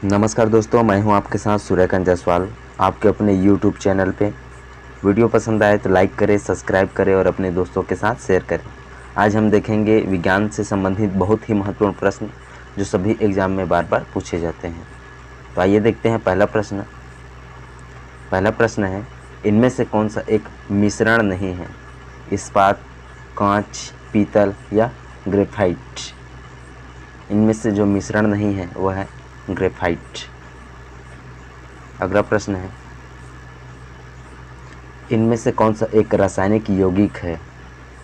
नमस्कार दोस्तों, मैं हूं आपके साथ सूर्यकांत जायसवाल आपके अपने YouTube चैनल पे। वीडियो पसंद आए तो लाइक करें, सब्सक्राइब करें और अपने दोस्तों के साथ शेयर करें। आज हम देखेंगे विज्ञान से संबंधित बहुत ही महत्वपूर्ण प्रश्न जो सभी एग्जाम में बार बार पूछे जाते हैं। तो आइए देखते हैं पहला प्रश्न। पहला प्रश्न है, इनमें से कौन सा एक मिश्रण नहीं है? इस्पात, कांच, पीतल या ग्रेफाइट? इनमें से जो मिश्रण नहीं है वह है ग्रेफाइट। अगला प्रश्न है, इनमें से कौन सा एक रासायनिक यौगिक है?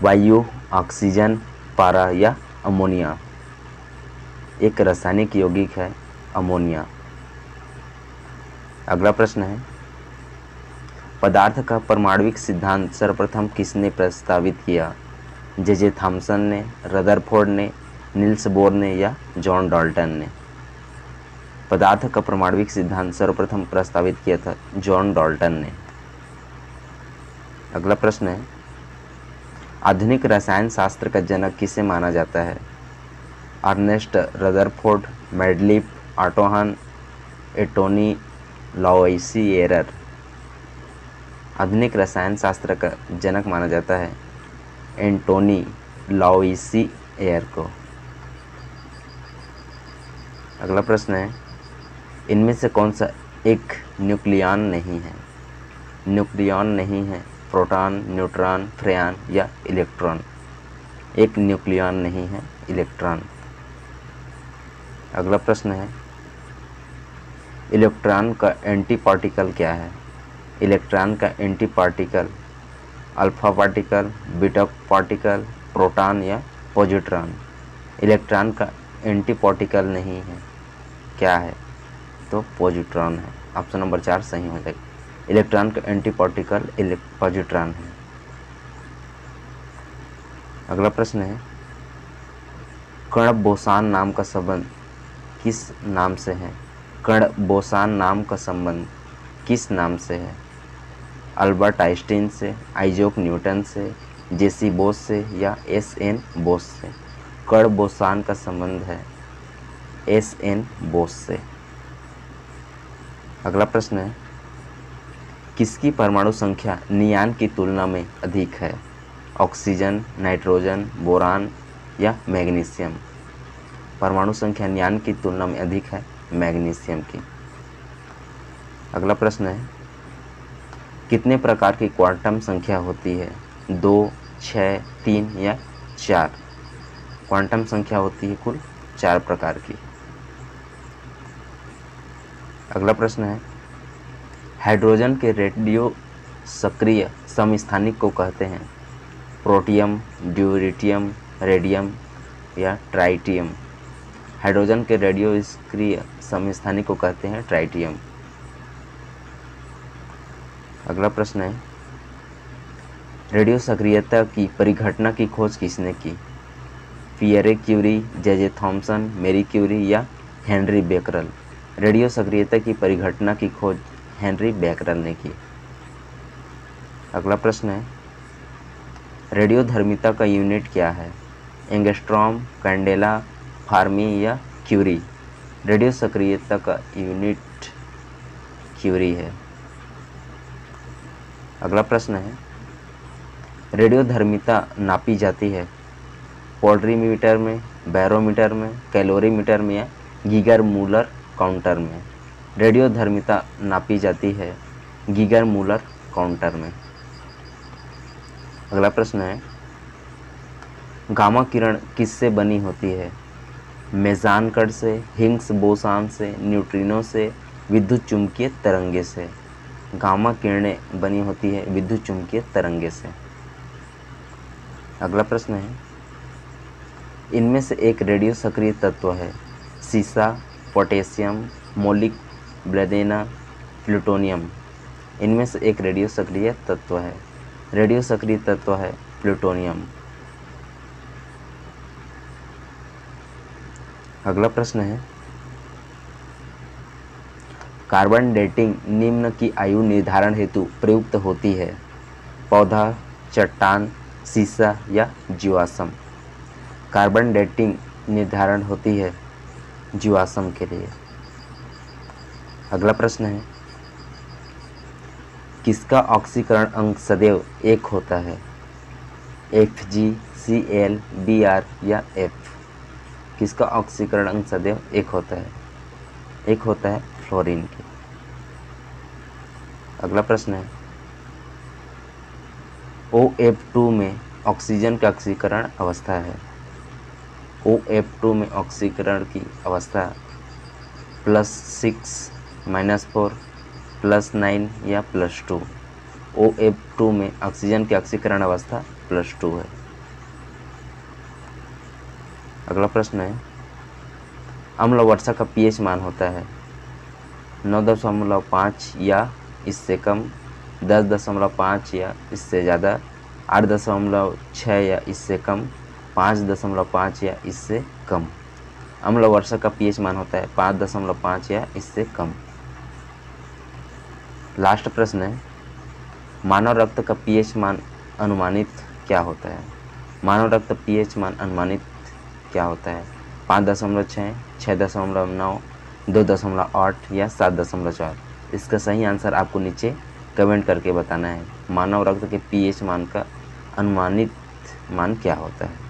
वायु, ऑक्सीजन, पारा या अमोनिया? एक रासायनिक यौगिक है अमोनिया। अगला प्रश्न है, पदार्थ का परमाणविक सिद्धांत सर्वप्रथम किसने प्रस्तावित किया? जे थॉमसन ने, रदरफोर्ड ने, नील्स बोर ने या जॉन डाल्टन ने? पदार्थ का परमाणविक सिद्धांत सर्वप्रथम प्रस्तावित किया था जॉन डाल्टन ने। अगला प्रश्न है, आधुनिक रसायन शास्त्र का जनक किसे माना जाता है? अर्नेस्ट रदरफोर्ड, मेडलिफ, ऑटो हन, एंटोनी लावोइसिएर? आधुनिक रसायन शास्त्र का जनक माना जाता है एंटोनी लावोइसिएर को। अगला प्रश्न है, इनमें से कौन सा एक न्यूक्लियॉन नहीं है? न्यूक्लियॉन नहीं है प्रोटॉन, न्यूट्रॉन, फ्रेयॉन या इलेक्ट्रॉन? एक न्यूक्लियॉन नहीं है इलेक्ट्रॉन। अगला प्रश्न है, इलेक्ट्रॉन का एंटी पार्टिकल क्या है? इलेक्ट्रॉन का anti particle alpha particle, beta particle, proton या पॉजिट्रॉन? इलेक्ट्रॉन का एंटी पार्टिकल नहीं है, क्या है? तो पॉजिट्रॉन है। ऑप्शन नंबर 4 सही हो जाएगा। इलेक्ट्रॉन का एंटी पार्टिकल पॉजिट्रॉन है। अगला प्रश्न है, कण बोसान नाम का संबंध किस नाम से है? कण बोसान नाम का संबंध किस नाम से है? अल्बर्ट आइंस्टीन से, आइजैक न्यूटन से, जेसी बोस से या एस.एन. बोस से? कण बोसान का संबंध है एस.एन. बोस से। अगला प्रश्न है, किसकी परमाणु संख्या नियान की तुलना में अधिक है? ऑक्सीजन, नाइट्रोजन, बोरान या मैग्नीशियम? परमाणु संख्या नियान की तुलना में अधिक है मैग्नीशियम की। अगला प्रश्न है, कितने प्रकार की क्वांटम संख्या होती है? 2, 6, 3 या 4? क्वांटम संख्या होती है कुल 4 प्रकार की। अगला प्रश्न है, हाइड्रोजन के रेडियो सक्रिय समस्थानिक को कहते हैं? प्रोटियम, ड्यूटेरियम, रेडियम या ट्राइटियम? हाइड्रोजन के रेडियो सक्रिय समस्थानिक को कहते हैं ट्राइटियम। अगला प्रश्न है, रेडियो सक्रियता की परिघटना की खोज किसने की? Pierre Curie, J Thomson, Marie Curie या हेनरी बेकरल? रेडियो सक्रियता की परिघटना की खोज हेनरी बेकरल ने की। अगला प्रश्न है, रेडियोधर्मिता का यूनिट क्या है? एंगस्ट्रॉम, कैंडेला, फार्मी या क्यूरी? रेडियो सक्रियता का यूनिट क्यूरी है। अगला प्रश्न है, रेडियोधर्मिता नापी जाती है पोलरीमीटर में, बैरोमीटर में, कैलोरीमीटर में या गीगर मूलर काउंटर में? रेडियोधर्मिता नापी जाती है गीगर मूलर काउंटर में। अगला प्रश्न है, गामा किरण किससे बनी होती है? मेजान कण से, हिग्स बोसान से, न्यूट्रिनो से, विद्युत चुंबकीय तरंगे से? गामा किरणें बनी होती है विद्युत चुंबकीय तरंगे से। अगला प्रश्न है, इनमें से एक रेडियो सक्रिय तत्व है? सीसा, पोटेशियम, मोलिब्डेनम, प्लूटोनियम? इनमें से एक रेडियो सक्रिय तत्व है। रेडियो सक्रिय तत्व है प्लूटोनियम। अगला प्रश्न है, कार्बन डेटिंग निम्न की आयु निर्धारण हेतु प्रयुक्त होती है? पौधा, चट्टान, सीसा या जीवाश्म? कार्बन डेटिंग निर्धारण होती है जीवाश्म के लिए। अगला प्रश्न है, किसका ऑक्सीकरण अंक सदैव 1 होता है? Fg, Cl, Br या F? किसका ऑक्सीकरण अंक सदैव 1 होता है? 1 होता है फ्लोरीन की। अगला प्रश्न है, OF2 में ऑक्सीजन का ऑक्सीकरण अवस्था है। OF2 में ऑक्सीकरण की अवस्था +6, -4, +9 या +2? OF2 में ऑक्सीजन की ऑक्सीकरण अवस्था +2 है। अगला प्रश्न है, अम्ल वर्षा का pH मान होता है 9.5 या इससे कम, 10.5 या इससे ज़्यादा, 8.6 या इससे कम, 5.5 या इससे कम। अम्ल वर्षा का pH मान होता है 5.5 या इससे कम। लास्ट प्रश्न है, मानव रक्त का pH मान अनुमानित क्या होता है? मानव रक्त pH मान अनुमानित क्या होता है? 5.6, 6.9, 2.8 या 7.4? इसका सही आंसर आपको नीचे कमेंट करके बताना है। मानव रक्त के pH मान का अनुमानित मान क्या होता है?